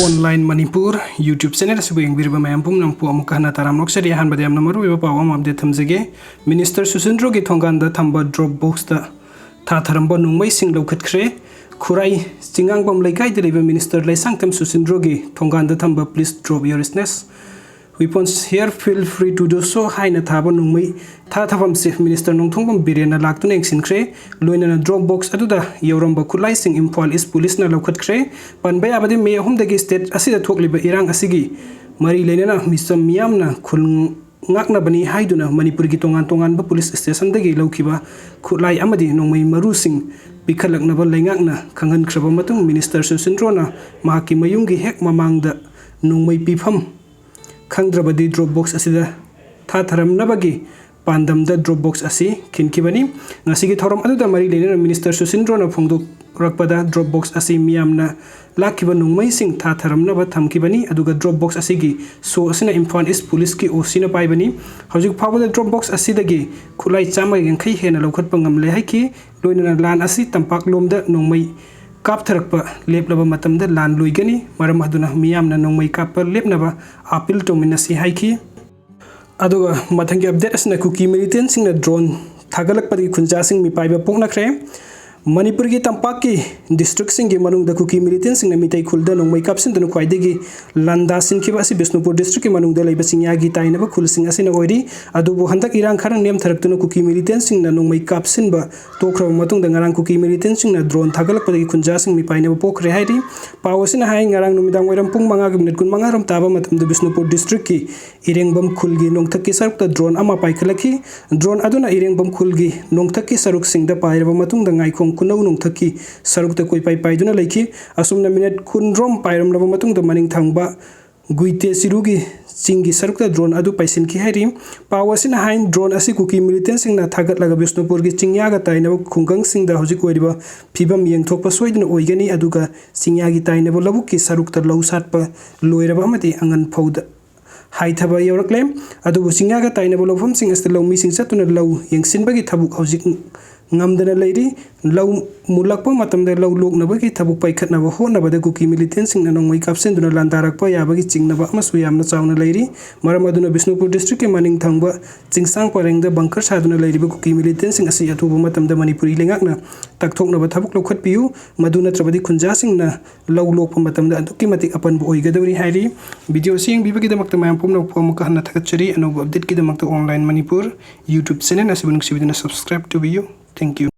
Online Manipur YouTube channel asubing birba mayam pum nampu amukahna taram noksari han badam namaru iba pawam update thamjage Minister Sushindrogi thonganda thamba drop box ta thadaramba nongmei sing loukhatkhre khurai singang bam laikai deliver Minister laisang tam Sushindrogi thonganda thamba please drop your business weapons here feel free to do so haina thaba nongmei thabam chief minister nongthongbam birena laktun engsinkhre loina drop box aduda yoramba khulai sing imphal is police na loukhatkhre panbai abadi me hum dagi state asida thokliba irang asigi mari leinana misam miyamna khul ngakna bani haiduna manipur gi tongan ba police station dagi laukiba khulai amadi nongmei maru sing pikhalakna ba leingakna khangan khraba matung minister Sushindrona mahaki mayungi hek mamangda nongmei pifam khangdrabadi drop box asida tharam nabagi pandam da drop box asi khinkibani ngasigi thoram aduda mari leina minister Sushindrona phongduk rakpada drop box asi miyamna lakiba nongmei sing tharam naba thamkibani aduga drop box asigi so asina imphal is police ki osina paibani hojik phawada drop box asidagi khulai chamai genkhai hena lokhat pangam le haiki loina lan asi tampak lomda nongmei kap tharakpa leplaba matamda lan loigani maram aduna miyamna nongmei kappa lepnaba appeal to minasi haiki aduga mathangi update asna kuki militant sing na drone thagalakpadi khunja sing mi paiba poknakhre Manipur gi tampaki district sing gi manung da kuki militant sing na mitai khulda nongmei kapsin danu khwaidegi landa sin khiba si Bisnupur district gi manung da leiba singya gi taina ba khul sing asina oiri adubu handak irang kharang nem tharaktuna kuki militant sing na nongmei kapsin ba tokra matung da ngarang kuki militant sing na drone thagalakpadi khunja sing mi paina ba pokre hairi pawasina hai ngarang numidang oiram pung manga gi minute kun manga ram taba matam da Bisnupur district ki irengbam khulgi nongthak ki saruk da drone ama paikhalaki drone aduna irengbam khulgi nongthak ki saruk sing da pairaba matung da ngai kunau nongthaki sarukta koi pai duna laiki asumna minute kunrom pairam laba matung da maning thangba guite sirugi singi sarukta drone adu paisin ki hairi pawasina hain drone asi kuki militant sing na thagat laga Bisnupur gi chingya ga taina khunggang sing da hoji koiriba phibam yengthokpa soidna oigani aduga singya gi taina labu ki sarukta lousat pa loiraba amati angan phauda haithaba yoraklem adubu singya ga taina lofam sing asta lomi sing satuna low yengsinbagi thabuk hojik ngamdana leiri law mulakpa matamda law loknabagi thabuk paikhatnaba honabada kuki militant sing na nongmei kapsen duna landarakpa yabagi chingnaba amasu yamna chawna leiri maram aduna Bisnupur district ke maning thangba chingsang parengda bunker saduna leiriba kuki militant sing asi atuba matamda Manipuri lengakna takthoknaba thabuk lokhat piu maduna trabadi khunja sing na law lokpa matamda adukki matik apan bu oigadawri hairi video sing bibagi damakta mayam pumna pumuka hanna thakachari anu update ki damakta online Manipur YouTube channel asibun sibiduna subscribe to view. Thank you.